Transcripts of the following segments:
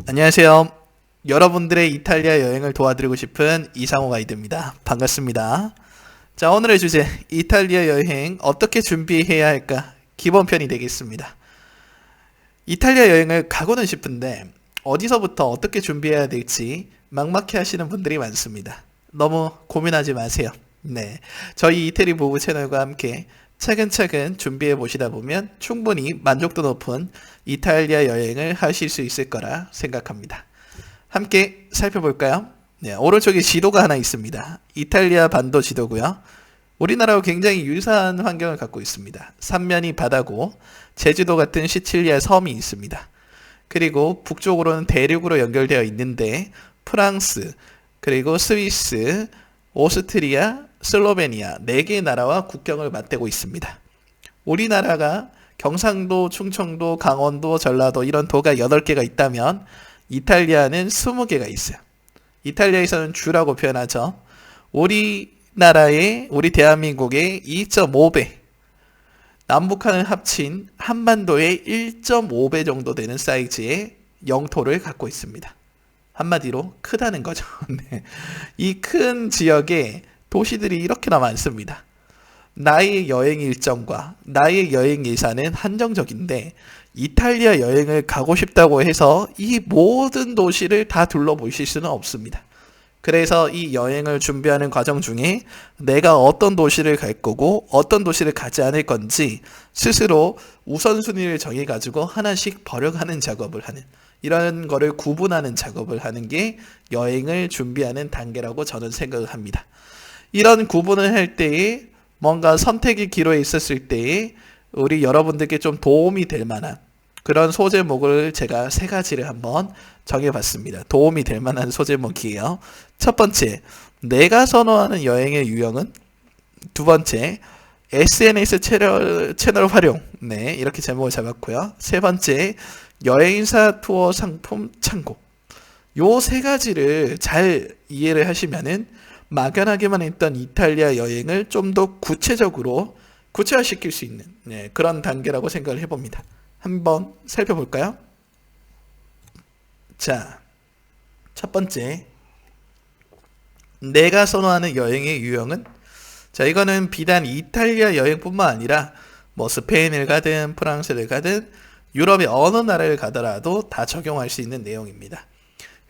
안녕하세요. 여러분들의 이탈리아 여행을 도와드리고 싶은 이상호 가이드입니다. 반갑습니다. 자, 오늘의 주제, 이탈리아 여행 어떻게 준비해야 할까? 기본편이 되겠습니다. 이탈리아 여행을 가고는 싶은데 어디서부터 어떻게 준비해야 될지 막막해 하시는 분들이 많습니다. 너무 고민하지 마세요. 네, 저희 이태리 부부 채널과 함께 차근차근 준비해 보시다 보면 충분히 만족도 높은 이탈리아 여행을 하실 수 있을 거라 생각합니다. 함께 살펴볼까요? 네, 오른쪽에 지도가 하나 있습니다. 이탈리아 반도 지도고요. 우리나라와 굉장히 유사한 환경을 갖고 있습니다. 삼면이 바다고 제주도 같은 시칠리아 섬이 있습니다. 그리고 북쪽으로는 대륙으로 연결되어 있는데 프랑스, 그리고 스위스, 오스트리아, 슬로베니아 4개의 나라와 국경을 맞대고 있습니다. 우리나라가 경상도, 충청도, 강원도, 전라도 이런 도가 8개가 있다면 이탈리아는 20개가 있어요. 이탈리아에서는 주라고 표현하죠. 우리 대한민국의 2.5배, 남북한을 합친 한반도의 1.5배 정도 되는 사이즈의 영토를 갖고 있습니다. 한마디로 크다는 거죠. 네. 이 큰 지역에 도시들이 이렇게나 많습니다. 나의 여행 일정과 나의 여행 예산은 한정적인데 이탈리아 여행을 가고 싶다고 해서 이 모든 도시를 다 둘러보실 수는 없습니다. 그래서 이 여행을 준비하는 과정 중에 내가 어떤 도시를 갈 거고 어떤 도시를 가지 않을 건지 스스로 우선순위를 정해가지고 하나씩 버려가는 작업을 하는, 이런 거를 구분하는 작업을 하는 게 여행을 준비하는 단계라고 저는 생각을 합니다. 이런 구분을 할 때에 뭔가 선택의 기로에 있었을 때에 우리 여러분들께 좀 도움이 될 만한 그런 소제목을 제가 3가지를 한번 정해봤습니다. 도움이 될 만한 소제목이에요. 첫 번째, 내가 선호하는 여행의 유형은? 두 번째, SNS 채널 활용. 네, 이렇게 제목을 잡았고요. 세 번째, 여행사 투어 상품 참고. 요 3가지를 잘 이해를 하시면은 막연하게만 했던 이탈리아 여행을 좀 더 구체화시킬 수 있는 그런 단계라고 생각을 해봅니다. 한번 살펴볼까요? 자, 첫 번째, 내가 선호하는 여행의 유형은? 자, 이거는 비단 이탈리아 여행뿐만 아니라 뭐 스페인을 가든 프랑스를 가든 유럽의 어느 나라를 가더라도 다 적용할 수 있는 내용입니다.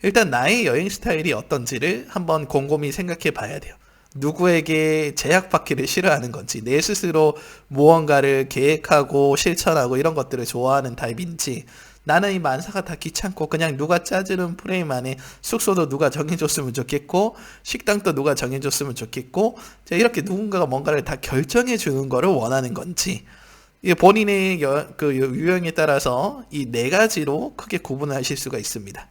일단 나의 여행 스타일이 어떤지를 한번 곰곰이 생각해 봐야 돼요. 누구에게 제약받기를 싫어하는 건지, 내 스스로 무언가를 계획하고 실천하고 이런 것들을 좋아하는 타입인지, 나는 이 만사가 다 귀찮고 그냥 누가 짜주는 프레임 안에 숙소도 누가 정해줬으면 좋겠고 식당도 누가 정해줬으면 좋겠고 이렇게 누군가가 뭔가를 다 결정해 주는 거를 원하는 건지, 본인의 그 유형에 따라서 이 4가지로 크게 구분을 하실 수가 있습니다.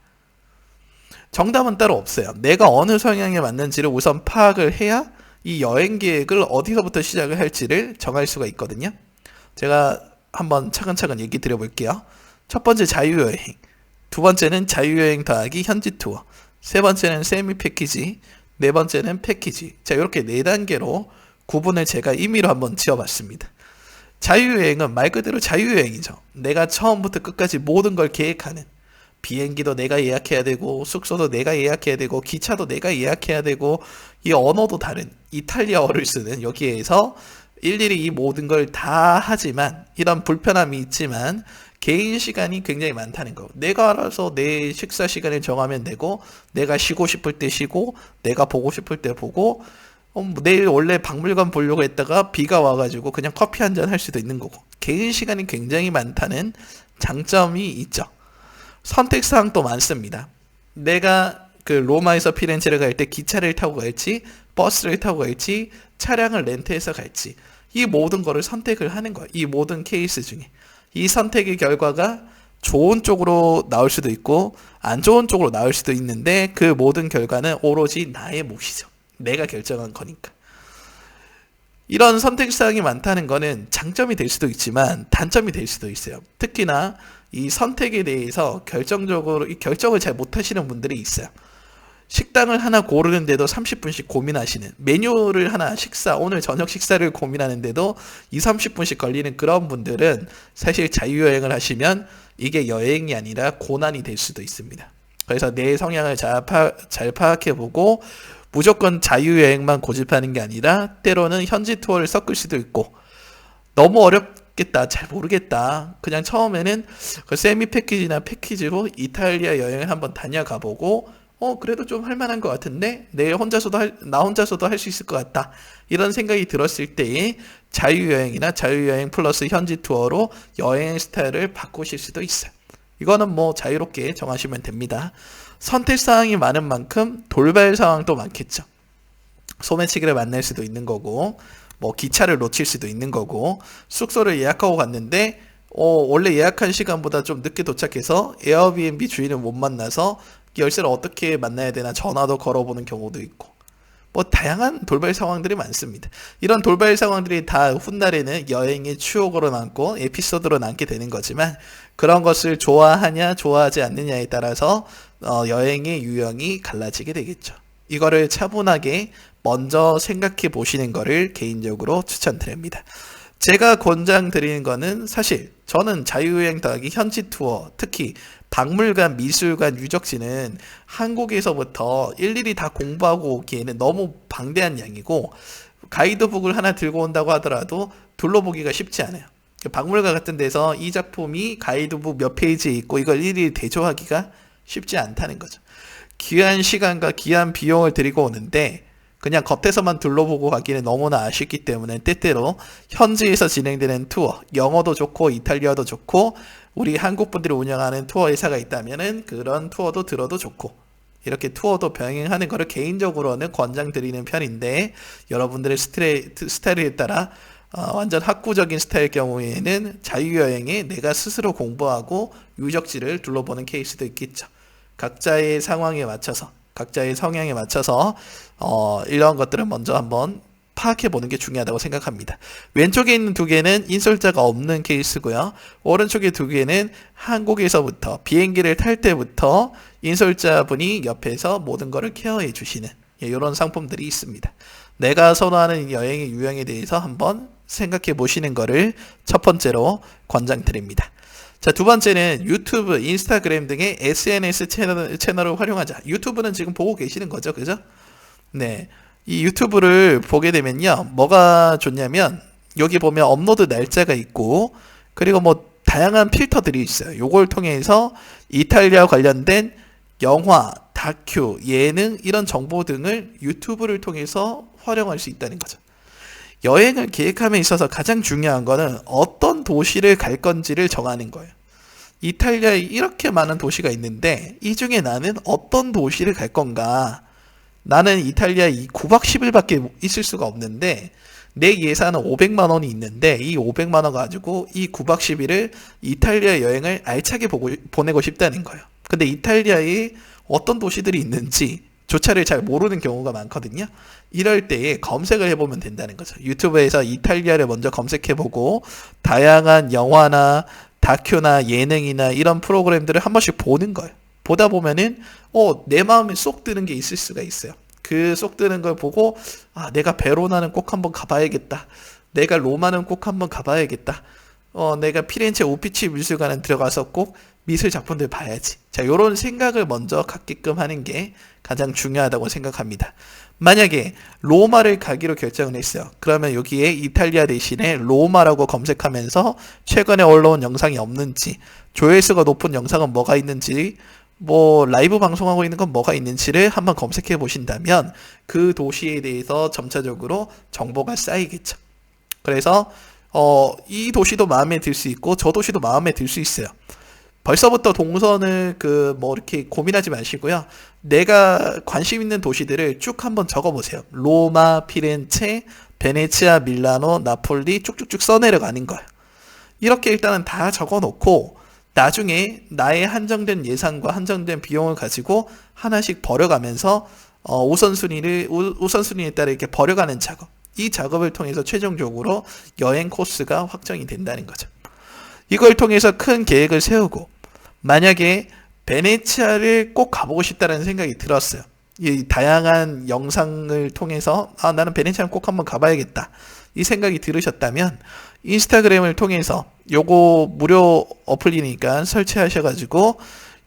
정답은 따로 없어요. 내가 어느 성향에 맞는지를 우선 파악을 해야 이 여행 계획을 어디서부터 시작을 할지를 정할 수가 있거든요. 제가 한번 차근차근 얘기 드려볼게요. 첫 번째, 자유여행. 두 번째는 자유여행 더하기 현지 투어. 세 번째는 세미 패키지. 네 번째는 패키지. 자, 이렇게 4단계로 구분을 제가 임의로 한번 지어봤습니다. 자유여행은 말 그대로 자유여행이죠. 내가 처음부터 끝까지 모든 걸 계획하는, 비행기도 내가 예약해야 되고 숙소도 내가 예약해야 되고 기차도 내가 예약해야 되고 이 언어도 다른 이탈리아어를 쓰는, 여기에서 일일이 이 모든 걸 다 하지만 이런 불편함이 있지만 개인 시간이 굉장히 많다는 거. 내가 알아서 내 식사 시간을 정하면 되고 내가 쉬고 싶을 때 쉬고 내가 보고 싶을 때 보고 내일 원래 박물관 보려고 했다가 비가 와가지고 그냥 커피 한잔 할 수도 있는 거고, 개인 시간이 굉장히 많다는 장점이 있죠. 선택사항도 많습니다. 내가 그 로마에서 피렌체를 갈 때 기차를 타고 갈지 버스를 타고 갈지 차량을 렌트해서 갈지 이 모든 거를 선택을 하는 거예요. 이 모든 케이스 중에 이 선택의 결과가 좋은 쪽으로 나올 수도 있고 안 좋은 쪽으로 나올 수도 있는데 그 모든 결과는 오로지 나의 몫이죠. 내가 결정한 거니까. 이런 선택사항이 많다는 거는 장점이 될 수도 있지만 단점이 될 수도 있어요. 특히나 이 선택에 대해서 결정적으로 이 결정을 잘 못하시는 분들이 있어요. 식당을 하나 고르는데도 30분씩 고민하시는, 메뉴를 하나 오늘 저녁 식사를 고민하는데도 2, 30분씩 걸리는 그런 분들은 사실 자유여행을 하시면 이게 여행이 아니라 고난이 될 수도 있습니다. 그래서 내 성향을 잘 파악해보고 무조건 자유여행만 고집하는 게 아니라 때로는 현지 투어를 섞을 수도 있고, 너무 어렵겠다, 잘 모르겠다, 그냥 처음에는 그 세미 패키지나 패키지로 이탈리아 여행을 한번 다녀가보고 그래도 좀 할만한 것 같은데 나 혼자서도 할 수 있을 것 같다, 이런 생각이 들었을 때에 자유여행이나 자유여행 플러스 현지 투어로 여행 스타일을 바꾸실 수도 있어요. 이거는 뭐 자유롭게 정하시면 됩니다. 선택사항이 많은 만큼 돌발 상황도 많겠죠. 소매치기를 만날 수도 있는 거고, 뭐 기차를 놓칠 수도 있는 거고, 숙소를 예약하고 갔는데 원래 예약한 시간보다 좀 늦게 도착해서 에어비앤비 주인을 못 만나서 열쇠를 어떻게 만나야 되나 전화도 걸어보는 경우도 있고, 뭐 다양한 돌발 상황들이 많습니다. 이런 돌발 상황들이 다 훗날에는 여행의 추억으로 남고 에피소드로 남게 되는 거지만, 그런 것을 좋아하냐 좋아하지 않느냐에 따라서 여행의 유형이 갈라지게 되겠죠. 이거를 차분하게 먼저 생각해 보시는 거를 개인적으로 추천드립니다. 제가 권장드리는 거는, 사실 저는 자유여행 더하기 현지 투어, 특히 박물관, 미술관, 유적지는 한국에서부터 일일이 다 공부하고 오기에는 너무 방대한 양이고, 가이드북을 하나 들고 온다고 하더라도 둘러보기가 쉽지 않아요. 박물관 같은 데서 이 작품이 가이드북 몇 페이지에 있고 이걸 일일이 대조하기가 쉽지 않다는 거죠. 귀한 시간과 귀한 비용을 들이고 오는데 그냥 겉에서만 둘러보고 가기는 너무나 아쉽기 때문에, 때때로 현지에서 진행되는 투어, 영어도 좋고 이탈리아도 좋고 우리 한국 분들이 운영하는 투어 회사가 있다면은 그런 투어도 들어도 좋고, 이렇게 투어도 병행하는 것을 개인적으로는 권장드리는 편인데, 여러분들의 스타일에 따라 완전 학구적인 스타일 경우에는 자유여행에 내가 스스로 공부하고 유적지를 둘러보는 케이스도 있겠죠. 각자의 상황에 맞춰서, 각자의 성향에 맞춰서 이런 것들을 먼저 한번 파악해 보는 게 중요하다고 생각합니다. 왼쪽에 있는 두 개는 인솔자가 없는 케이스고요. 오른쪽에 두 개는 한국에서부터 비행기를 탈 때부터 인솔자분이 옆에서 모든 것을 케어해 주시는 이런 상품들이 있습니다. 내가 선호하는 여행의 유형에 대해서 한번 생각해 보시는 것을 첫 번째로 권장드립니다. 자, 두 번째는 유튜브, 인스타그램 등의 SNS 채널을 활용하자. 유튜브는 지금 보고 계시는 거죠, 그죠? 네. 이 유튜브를 보게 되면요, 뭐가 좋냐면 여기 보면 업로드 날짜가 있고, 그리고 뭐 다양한 필터들이 있어요. 요걸 통해서 이탈리아 관련된 영화, 다큐, 예능 이런 정보 등을 유튜브를 통해서 활용할 수 있다는 거죠. 여행을 계획함에 있어서 가장 중요한 거는 어떤 도시를 갈 건지를 정하는 거예요. 이탈리아에 이렇게 많은 도시가 있는데 이 중에 나는 어떤 도시를 갈 건가? 나는 이탈리아에 9박 10일밖에 있을 수가 없는데 내 예산은 500만 원이 있는데 이 500만 원 가지고 이 9박 10일을 이탈리아 여행을 알차게 보내고 싶다는 거예요. 근데 이탈리아에 어떤 도시들이 있는지 조차를 잘 모르는 경우가 많거든요. 이럴 때에 검색을 해보면 된다는 거죠. 유튜브에서 이탈리아를 먼저 검색해보고 다양한 영화나 다큐나 예능이나 이런 프로그램들을 한 번씩 보는 거예요. 보다 보면은 내 마음에 쏙 드는 게 있을 수가 있어요. 그 쏙 드는 걸 보고 내가 베로나는 꼭 한번 가봐야겠다. 내가 로마는 꼭 한번 가봐야겠다. 내가 피렌체 우피치 미술관은 들어가서 꼭 미술 작품들 봐야지. 자, 요런 생각을 먼저 갖게끔 하는 게 가장 중요하다고 생각합니다. 만약에 로마를 가기로 결정을 했어요. 그러면 여기에 이탈리아 대신에 로마라고 검색하면서 최근에 올라온 영상이 없는지, 조회수가 높은 영상은 뭐가 있는지, 뭐 라이브 방송하고 있는 건 뭐가 있는지를 한번 검색해 보신다면 그 도시에 대해서 점차적으로 정보가 쌓이겠죠. 그래서 이 도시도 마음에 들 수 있고 저 도시도 마음에 들 수 있어요. 벌써부터 동선을 이렇게 고민하지 마시고요. 내가 관심 있는 도시들을 쭉 한번 적어보세요. 로마, 피렌체, 베네치아, 밀라노, 나폴리 쭉쭉쭉 써내려가는 거예요. 이렇게 일단은 다 적어놓고 나중에 나의 한정된 예산과 한정된 비용을 가지고 하나씩 버려가면서 우선순위에 따라 이렇게 버려가는 작업. 이 작업을 통해서 최종적으로 여행 코스가 확정이 된다는 거죠. 이걸 통해서 큰 계획을 세우고, 만약에 베네치아를 꼭 가보고 싶다는 생각이 들었어요. 이 다양한 영상을 통해서 나는 베네치아는 꼭 한번 가봐야겠다 이 생각이 들으셨다면 인스타그램을 통해서 요거 무료 어플이니까 설치하셔가지고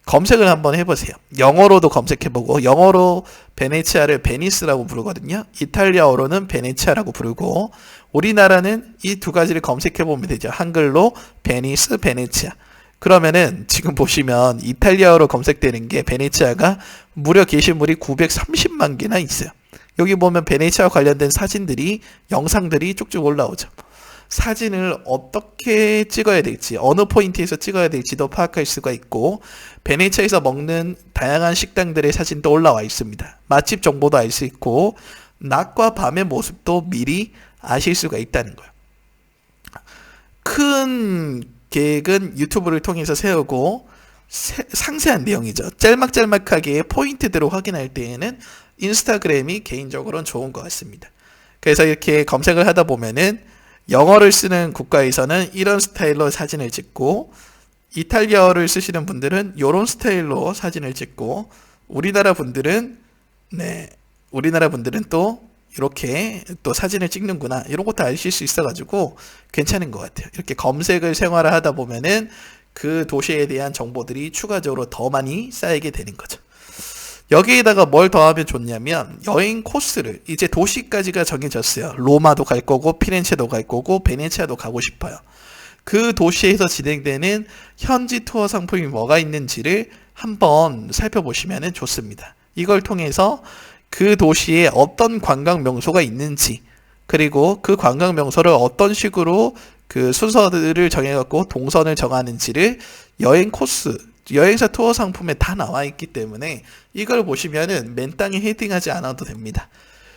검색을 한번 해보세요. 영어로도 검색해보고, 영어로 베네치아를 베니스라고 부르거든요. 이탈리아어로는 베네치아라고 부르고, 우리나라는 이 두 가지를 검색해보면 되죠. 한글로 베니스, 베네치아. 그러면은 지금 보시면 이탈리아어로 검색되는 게 베네치아가 무려 게시물이 930만 개나 있어요. 여기 보면 베네치아와 관련된 사진들이, 영상들이 쭉쭉 올라오죠. 사진을 어떻게 찍어야 될지, 어느 포인트에서 찍어야 될지도 파악할 수가 있고, 베네치아에서 먹는 다양한 식당들의 사진도 올라와 있습니다. 맛집 정보도 알 수 있고, 낮과 밤의 모습도 미리 아실 수가 있다는 거예요. 큰 계획은 유튜브를 통해서 세우고, 상세한 내용이죠. 짤막짤막하게 포인트대로 확인할 때에는 인스타그램이 개인적으로는 좋은 것 같습니다. 그래서 이렇게 검색을 하다 보면은 영어를 쓰는 국가에서는 이런 스타일로 사진을 찍고, 이탈리아어를 쓰시는 분들은 이런 스타일로 사진을 찍고, 우리나라 분들은 또 이렇게 또 사진을 찍는구나, 이런 것도 아실 수 있어가지고 괜찮은 것 같아요. 이렇게 검색을 생활화하다 보면은 그 도시에 대한 정보들이 추가적으로 더 많이 쌓이게 되는 거죠. 여기에다가 뭘 더하면 좋냐면, 여행 코스를, 이제 도시까지가 정해졌어요. 로마도 갈 거고, 피렌체도 갈 거고, 베네치아도 가고 싶어요. 그 도시에서 진행되는 현지 투어 상품이 뭐가 있는지를 한번 살펴보시면 좋습니다. 이걸 통해서 그 도시에 어떤 관광 명소가 있는지, 그리고 그 관광 명소를 어떤 식으로 그 순서들을 정해갖고 동선을 정하는지를 여행 코스, 여행사 투어 상품에 다 나와 있기 때문에 이걸 보시면은 맨땅에 헤딩하지 않아도 됩니다.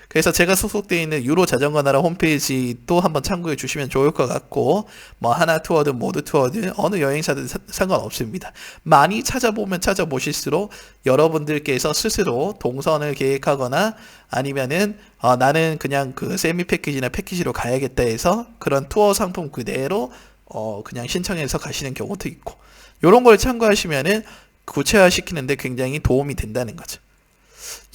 그래서 제가 소속되어 있는 유로 자전거 나라 홈페이지도 한번 참고해 주시면 좋을 것 같고, 뭐 하나 투어든 모두 투어든 어느 여행사든 상관없습니다. 많이 찾아보면 찾아보실수록 여러분들께서 스스로 동선을 계획하거나, 아니면은 나는 그냥 그 세미 패키지나 패키지로 가야겠다 해서 그런 투어 상품 그대로 그냥 신청해서 가시는 경우도 있고, 이런 걸 참고하시면은 구체화시키는데 굉장히 도움이 된다는 거죠.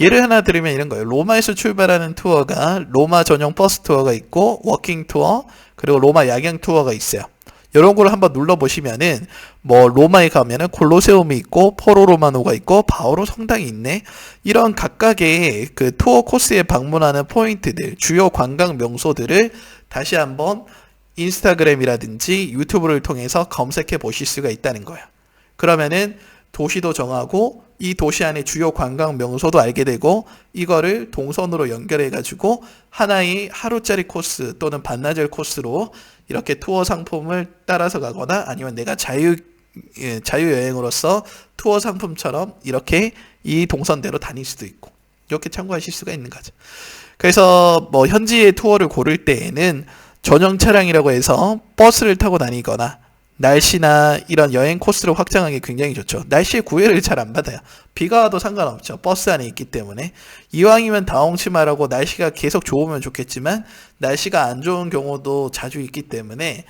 예를 하나 들으면 이런 거예요. 로마에서 출발하는 투어가 로마 전용 버스 투어가 있고, 워킹 투어, 그리고 로마 야경 투어가 있어요. 이런 걸 한번 눌러보시면은, 뭐 로마에 가면은 콜로세움이 있고, 포로 로마노가 있고, 바오로 성당이 있네. 이런 각각의 그 투어 코스에 방문하는 포인트들, 주요 관광 명소들을 다시 한번 인스타그램이라든지 유튜브를 통해서 검색해 보실 수가 있다는 거예요. 그러면은 도시도 정하고, 이 도시 안에 주요 관광 명소도 알게 되고, 이거를 동선으로 연결해 가지고 하나의 하루짜리 코스 또는 반나절 코스로 이렇게 투어 상품을 따라서 가거나, 아니면 내가 자유여행으로서 투어 상품처럼 이렇게 이 동선대로 다닐 수도 있고, 이렇게 참고하실 수가 있는 거죠. 그래서 뭐 현지의 투어를 고를 때에는 전용 차량이라고 해서 버스를 타고 다니거나, 날씨나 이런 여행 코스를 확장하기 굉장히 좋죠. 날씨의 구애를 잘 안 받아요. 비가 와도 상관없죠. 버스 안에 있기 때문에. 이왕이면 다홍치마라고 날씨가 계속 좋으면 좋겠지만, 날씨가 안 좋은 경우도 자주 있기 때문에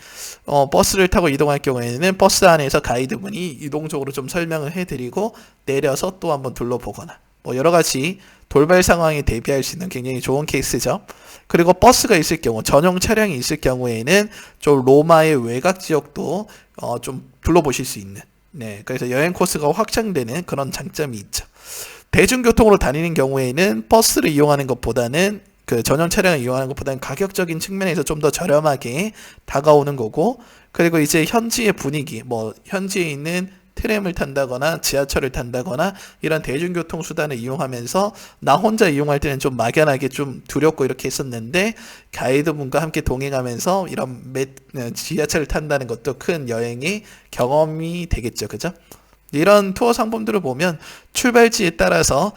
버스를 타고 이동할 경우에는 버스 안에서 가이드분이 유동적으로 좀 설명을 해드리고 내려서 또 한번 둘러보거나, 뭐 여러 가지 돌발 상황에 대비할 수 있는 굉장히 좋은 케이스죠. 그리고 버스가 있을 경우, 전용 차량이 있을 경우에는 좀 로마의 외곽 지역도 좀 둘러보실 수 있는, 그래서 여행 코스가 확장되는 그런 장점이 있죠. 대중교통으로 다니는 경우에는 버스를 이용하는 것보다는, 그 전용 차량을 이용하는 것보다는 가격적인 측면에서 좀 더 저렴하게 다가오는 거고, 그리고 이제 현지의 분위기, 뭐 현지에 있는 트램을 탄다거나 지하철을 탄다거나 이런 대중교통 수단을 이용하면서, 나 혼자 이용할 때는 좀 막연하게 좀 두렵고 이렇게 했었는데, 가이드분과 함께 동행하면서 이런 지하철을 탄다는 것도 큰 여행의 경험이 되겠죠. 그죠? 이런 투어 상품들을 보면 출발지에 따라서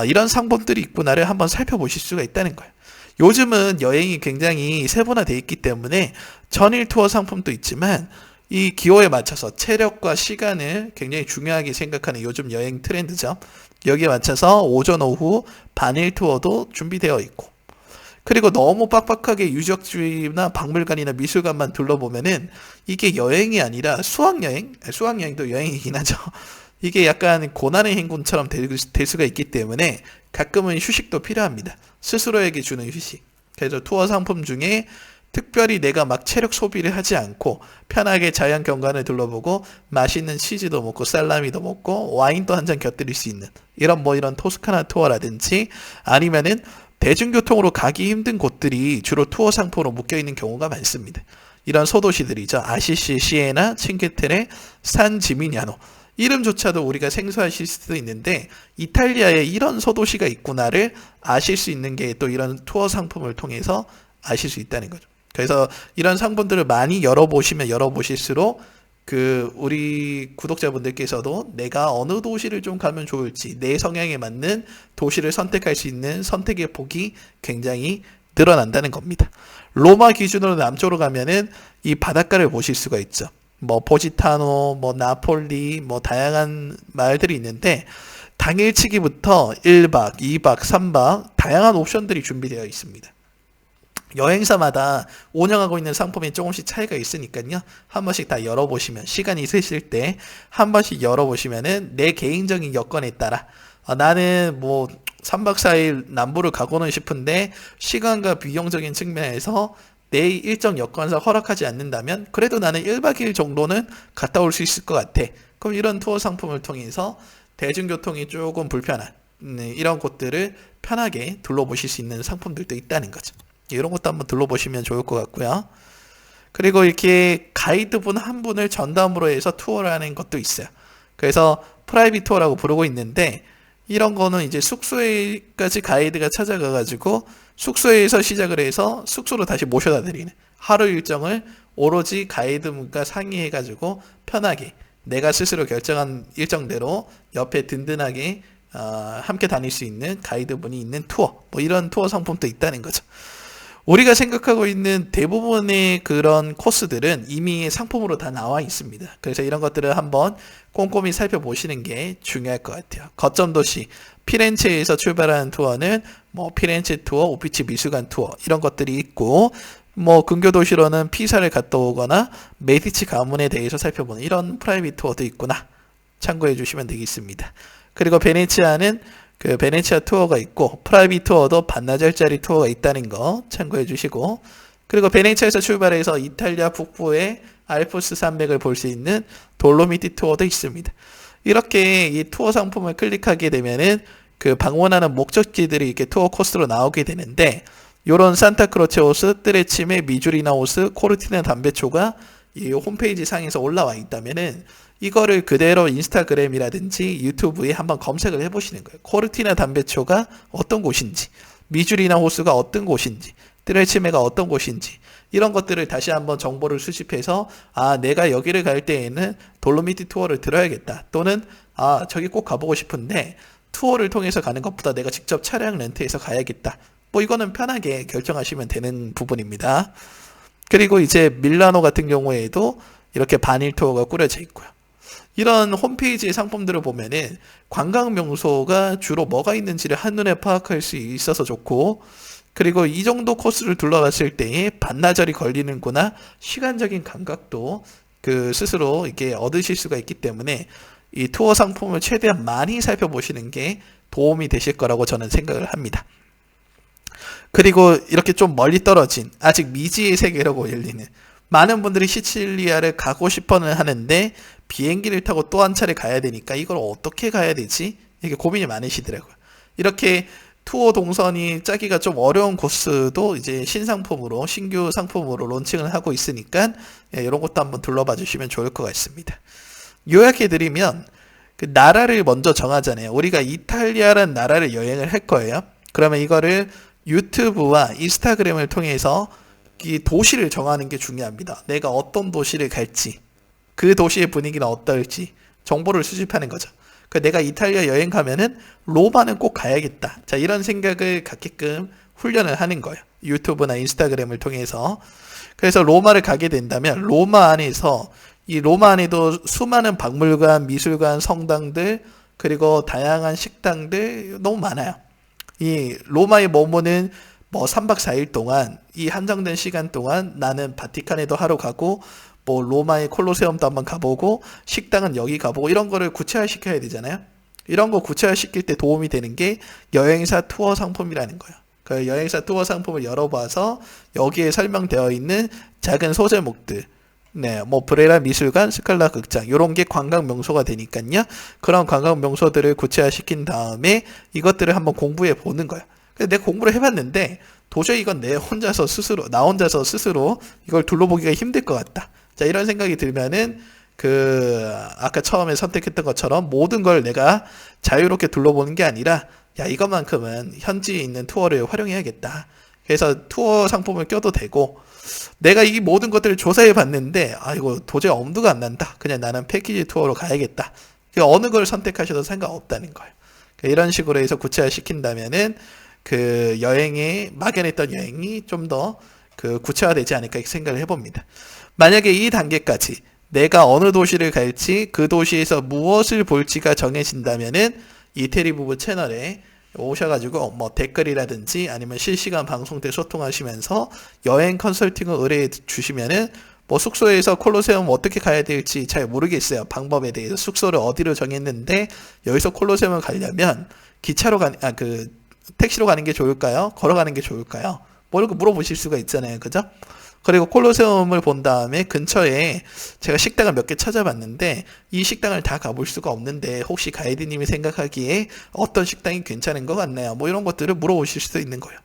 이런 상품들이 있구나를 한번 살펴보실 수가 있다는 거예요. 요즘은 여행이 굉장히 세분화되어 있기 때문에 전일 투어 상품도 있지만, 이 기호에 맞춰서 체력과 시간을 굉장히 중요하게 생각하는 요즘 여행 트렌드죠. 여기에 맞춰서 오전 오후 반일 투어도 준비되어 있고, 그리고 너무 빡빡하게 유적지나 박물관이나 미술관만 둘러보면은 이게 여행이 아니라 수학여행? 수학여행도 여행이긴 하죠. 이게 약간 고난의 행군처럼 될 수가 있기 때문에 가끔은 휴식도 필요합니다. 스스로에게 주는 휴식. 그래서 투어 상품 중에 특별히 내가 막 체력 소비를 하지 않고 편하게 자연 경관을 둘러보고 맛있는 치즈도 먹고 살라미도 먹고 와인도 한 잔 곁들일 수 있는 이런 토스카나 투어라든지 아니면은 대중교통으로 가기 힘든 곳들이 주로 투어 상품으로 묶여 있는 경우가 많습니다. 이런 소도시들이죠. 아시시, 시에나, 칭케테레, 산 지미냐노. 이름조차도 우리가 생소하실 수도 있는데 이탈리아에 이런 소도시가 있구나를 아실 수 있는 게 또 이런 투어 상품을 통해서 아실 수 있다는 거죠. 그래서 이런 상품들을 많이 열어보시면 열어보실수록 우리 구독자분들께서도 내가 어느 도시를 좀 가면 좋을지 내 성향에 맞는 도시를 선택할 수 있는 선택의 폭이 굉장히 늘어난다는 겁니다. 로마 기준으로 남쪽으로 가면은 이 바닷가를 보실 수가 있죠. 뭐 포지타노, 뭐 나폴리, 뭐 다양한 마을들이 있는데 당일치기부터 1박, 2박, 3박 다양한 옵션들이 준비되어 있습니다. 여행사마다 운영하고 있는 상품이 조금씩 차이가 있으니까요. 한 번씩 다 열어보시면 시간이 있으실 때 한 번씩 열어보시면은 내 개인적인 여건에 따라 나는 뭐 3박 4일 남부를 가고는 싶은데 시간과 비용적인 측면에서 내 일정 여건상 허락하지 않는다면 그래도 나는 1박 2일 정도는 갔다 올 수 있을 것 같아. 그럼 이런 투어 상품을 통해서 대중교통이 조금 불편한 이런 곳들을 편하게 둘러보실 수 있는 상품들도 있다는 거죠. 이런 것도 한번 둘러보시면 좋을 것 같고요. 그리고 이렇게 가이드분 한 분을 전담으로 해서 투어를 하는 것도 있어요. 그래서 프라이빗 투어라고 부르고 있는데 이런 거는 이제 숙소에까지 가이드가 찾아가가지고 숙소에서 시작을 해서 숙소로 다시 모셔다 드리는 하루 일정을 오로지 가이드분과 상의해가지고 편하게 내가 스스로 결정한 일정대로 옆에 든든하게 함께 다닐 수 있는 가이드분이 있는 투어, 뭐 이런 투어 상품도 있다는 거죠. 우리가 생각하고 있는 대부분의 그런 코스들은 이미 상품으로 다 나와 있습니다. 그래서 이런 것들을 한번 꼼꼼히 살펴보시는 게 중요할 것 같아요. 거점 도시 피렌체에서 출발하는 투어는 뭐 피렌체 투어, 오피치 미술관 투어 이런 것들이 있고 뭐 근교 도시로는 피사를 갔다 오거나 메디치 가문에 대해서 살펴보는 이런 프라이빗 투어도 있구나. 참고해 주시면 되겠습니다. 그리고 베네치아는 베네치아 투어가 있고 프라이빗 투어도 반나절짜리 투어가 있다는 거 참고해 주시고 그리고 베네치아에서 출발해서 이탈리아 북부의 알프스 산맥을 볼 수 있는 돌로미티 투어도 있습니다. 이렇게 이 투어 상품을 클릭하게 되면은 방문하는 목적지들이 이렇게 투어 코스로 나오게 되는데 요런 산타크로체 호수, 뜨레치메, 미주리나 호수, 코르티나 담베초가 이 홈페이지 상에서 올라와 있다면은 이거를 그대로 인스타그램이라든지 유튜브에 한번 검색을 해보시는 거예요. 코르티나 담베초가 어떤 곳인지, 미주리나 호수가 어떤 곳인지, 뜨레치메가 어떤 곳인지 이런 것들을 다시 한번 정보를 수집해서 내가 여기를 갈 때에는 돌로미티 투어를 들어야겠다. 또는 저기 꼭 가보고 싶은데 투어를 통해서 가는 것보다 내가 직접 차량 렌트해서 가야겠다. 뭐 이거는 편하게 결정하시면 되는 부분입니다. 그리고 이제 밀라노 같은 경우에도 이렇게 반일 투어가 꾸려져 있고요. 이런 홈페이지의 상품들을 보면은 관광 명소가 주로 뭐가 있는지를 한눈에 파악할 수 있어서 좋고 그리고 이 정도 코스를 둘러봤을 때에 반나절이 걸리는구나 시간적인 감각도 스스로 이렇게 얻으실 수가 있기 때문에 이 투어 상품을 최대한 많이 살펴보시는 게 도움이 되실 거라고 저는 생각을 합니다. 그리고 이렇게 좀 멀리 떨어진 아직 미지의 세계라고 열리는 많은 분들이 시칠리아를 가고 싶어는 하는데 비행기를 타고 또 한 차례 가야 되니까 이걸 어떻게 가야 되지? 이게 고민이 많으시더라고요. 이렇게 투어 동선이 짜기가 좀 어려운 코스도 이제 신상품으로 신규 상품으로 론칭을 하고 있으니까 이런 것도 한번 둘러봐 주시면 좋을 것 같습니다. 요약해 드리면 나라를 먼저 정하잖아요. 우리가 이탈리아라는 나라를 여행을 할 거예요. 그러면 이거를 유튜브와 인스타그램을 통해서 이 도시를 정하는 게 중요합니다. 내가 어떤 도시를 갈지, 그 도시의 분위기는 어떨지 정보를 수집하는 거죠. 내가 이탈리아 여행 가면은 로마는 꼭 가야겠다. 자, 이런 생각을 갖게끔 훈련을 하는 거예요. 유튜브나 인스타그램을 통해서. 그래서 로마를 가게 된다면 로마 안에서 이 로마 안에도 수많은 박물관, 미술관, 성당들 그리고 다양한 식당들 너무 많아요. 이 로마에 머무는 3박 4일 동안 이 한정된 시간 동안 나는 바티칸에도 하루 가고 뭐 로마의 콜로세움도 한번 가보고 식당은 여기 가보고 이런 거를 구체화시켜야 되잖아요. 이런 거 구체화시킬 때 도움이 되는 게 여행사 투어 상품이라는 거예요. 그 여행사 투어 상품을 열어봐서 여기에 설명되어 있는 작은 소제목들, 네, 뭐 브레라 미술관, 스칼라 극장 이런 게 관광 명소가 되니까요. 그런 관광 명소들을 구체화시킨 다음에 이것들을 한번 공부해 보는 거야. 근데 내가 공부를 해봤는데 도저히 이건 나 혼자서 스스로 이걸 둘러보기가 힘들 것 같다. 자, 이런 생각이 들면은 아까 처음에 선택했던 것처럼 모든 걸 내가 자유롭게 둘러보는 게 아니라 야, 이것만큼은 현지에 있는 투어를 활용해야겠다. 그래서 투어 상품을 껴도 되고 내가 이 모든 것들을 조사해 봤는데 이거 도저히 엄두가 안 난다. 그냥 나는 패키지 투어로 가야겠다. 어느 걸 선택하셔도 상관없다는 거예요. 이런 식으로 해서 구체화 시킨다면은 막연했던 여행이 좀 더 구체화되지 않을까 생각을 해봅니다. 만약에 이 단계까지 내가 어느 도시를 갈지 그 도시에서 무엇을 볼지가 정해진다면은 이태리 부부 채널에 오셔가지고 뭐 댓글이라든지 아니면 실시간 방송 때 소통하시면서 여행 컨설팅을 의뢰해 주시면은 뭐 숙소에서 콜로세움 어떻게 가야 될지 잘 모르겠어요. 방법에 대해서 숙소를 어디로 정했는데 여기서 콜로세움을 가려면 택시로 가는 게 좋을까요? 걸어가는 게 좋을까요? 뭐 이렇게 물어보실 수가 있잖아요. 그죠? 그리고 콜로세움을 본 다음에 근처에 제가 식당을 몇 개 찾아봤는데 이 식당을 다 가볼 수가 없는데 혹시 가이드님이 생각하기에 어떤 식당이 괜찮은 것 같나요? 뭐 이런 것들을 물어보실 수도 있는 거예요.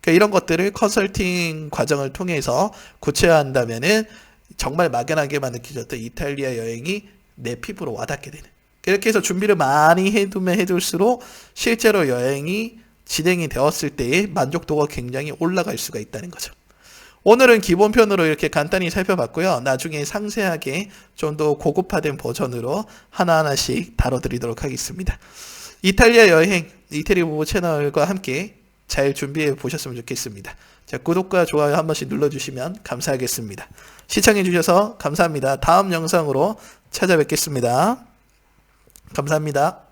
그러니까 이런 것들을 컨설팅 과정을 통해서 구체화한다면은 정말 막연하게만 느껴졌던 이탈리아 여행이 내 피부로 와닿게 되는. 그렇게 해서 준비를 많이 해두면 해둘수록 실제로 여행이 진행이 되었을 때의 만족도가 굉장히 올라갈 수가 있다는 거죠. 오늘은 기본편으로 이렇게 간단히 살펴봤고요. 나중에 상세하게 좀 더 고급화된 버전으로 하나하나씩 다뤄드리도록 하겠습니다. 이탈리아 여행, 이태리 부부 채널과 함께 잘 준비해 보셨으면 좋겠습니다. 자, 구독과 좋아요 한 번씩 눌러주시면 감사하겠습니다. 시청해주셔서 감사합니다. 다음 영상으로 찾아뵙겠습니다. 감사합니다.